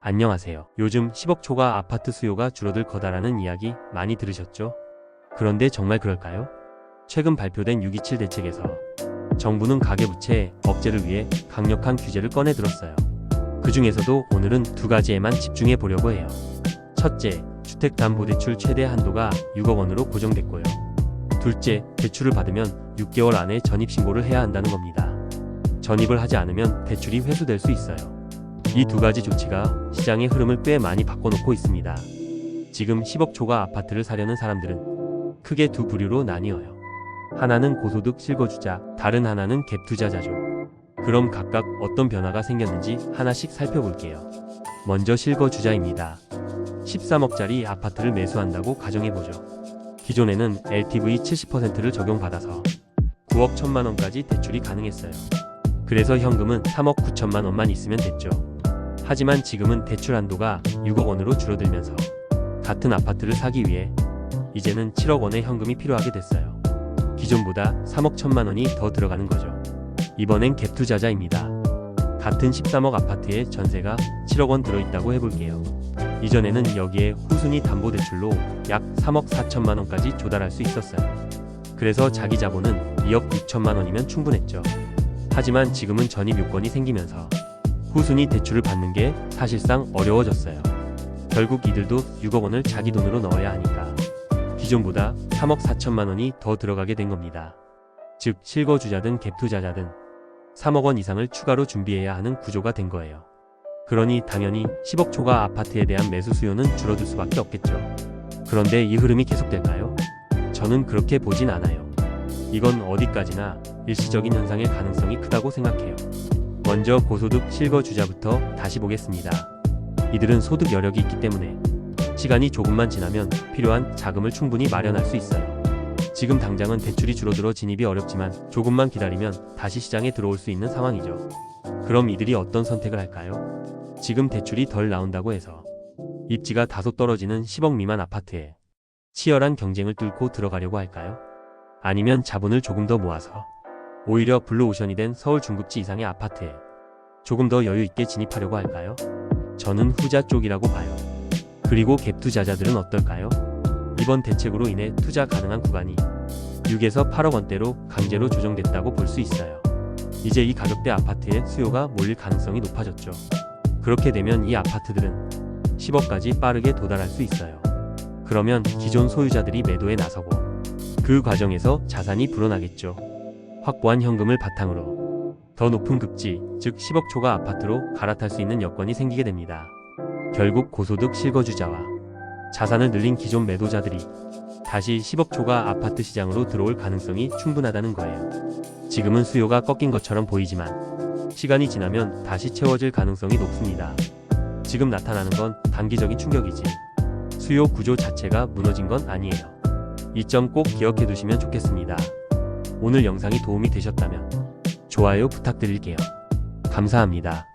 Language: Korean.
안녕하세요. 요즘 10억 초과 아파트 수요가 줄어들 거다라는 이야기 많이 들으셨죠? 그런데 정말 그럴까요? 최근 발표된 6.27 대책에서 정부는 가계부채 억제를 위해 강력한 규제를 꺼내 들었어요. 그 중에서도 오늘은 두 가지에만 집중해 보려고 해요. 첫째, 주택담보대출 최대 한도가 6억 원으로 고정됐고요. 둘째, 대출을 받으면 6개월 안에 전입신고를 해야 한다는 겁니다. 전입을 하지 않으면 대출이 회수될 수 있어요. 이 두 가지 조치가 시장의 흐름을 꽤 많이 바꿔놓고 있습니다. 지금 10억 초과 아파트를 사려는 사람들은 크게 두 부류로 나뉘어요. 하나는 고소득 실거주자, 다른 하나는 갭투자자죠. 그럼 각각 어떤 변화가 생겼는지 하나씩 살펴볼게요. 먼저 실거주자입니다. 13억짜리 아파트를 매수한다고 가정해보죠. 기존에는 LTV 70%를 적용받아서 9억 1천만 원까지 대출이 가능했어요. 그래서 현금은 3억 9천만 원만 있으면 됐죠. 하지만 지금은 대출 한도가 6억 원으로 줄어들면서 같은 아파트를 사기 위해 이제는 7억 원의 현금이 필요하게 됐어요. 기존보다 3억 1천만 원이 더 들어가는 거죠. 이번엔 갭투자자입니다. 같은 13억 아파트에 전세가 7억 원 들어있다고 해볼게요. 이전에는 여기에 후순위 담보대출로 약 3억 4천만 원까지 조달할 수 있었어요. 그래서 자기 자본은 2억 6천만 원이면 충분했죠. 하지만 지금은 전입 요건이 생기면서 후순위 대출을 받는 게 사실상 어려워졌어요. 결국 이들도 6억 원을 자기 돈으로 넣어야 하니까 기존보다 3억 4천만 원이 더 들어가게 된 겁니다. 즉 실거주자든 갭투자자든 3억 원 이상을 추가로 준비해야 하는 구조가 된 거예요. 그러니 당연히 10억 초과 아파트에 대한 매수 수요는 줄어들 수밖에 없겠죠. 그런데 이 흐름이 계속될까요? 저는 그렇게 보진 않아요. 이건 어디까지나 일시적인 현상의 가능성이 크다고 생각해요. 먼저 고소득 실거주자부터 다시 보겠습니다. 이들은 소득 여력이 있기 때문에 시간이 조금만 지나면 필요한 자금을 충분히 마련할 수 있어요. 지금 당장은 대출이 줄어들어 진입이 어렵지만 조금만 기다리면 다시 시장에 들어올 수 있는 상황이죠. 그럼 이들이 어떤 선택을 할까요? 지금 대출이 덜 나온다고 해서 입지가 다소 떨어지는 10억 미만 아파트에 치열한 경쟁을 뚫고 들어가려고 할까요? 아니면 자본을 조금 더 모아서 오히려 블루오션이 된 서울 중급지 이상의 아파트에 조금 더 여유 있게 진입하려고 할까요? 저는 후자 쪽이라고 봐요. 그리고 갭투자자들은 어떨까요? 이번 대책으로 인해 투자 가능한 구간이 6에서 8억 원대로 강제로 조정됐다고 볼 수 있어요. 이제 이 가격대 아파트에 수요가 몰릴 가능성이 높아졌죠. 그렇게 되면 이 아파트들은 10억까지 빠르게 도달할 수 있어요. 그러면 기존 소유자들이 매도에 나서고 그 과정에서 자산이 불어나겠죠. 확보한 현금을 바탕으로 더 높은 급지, 즉 10억 초과 아파트로 갈아탈 수 있는 여건이 생기게 됩니다. 결국 고소득 실거주자와 자산을 늘린 기존 매도자들이 다시 10억 초과 아파트 시장으로 들어올 가능성이 충분하다는 거예요. 지금은 수요가 꺾인 것처럼 보이지만 시간이 지나면 다시 채워질 가능성이 높습니다. 지금 나타나는 건 단기적인 충격이지 수요 구조 자체가 무너진 건 아니에요. 이 점 꼭 기억해 두시면 좋겠습니다. 오늘 영상이 도움이 되셨다면 좋아요 부탁드릴게요. 감사합니다.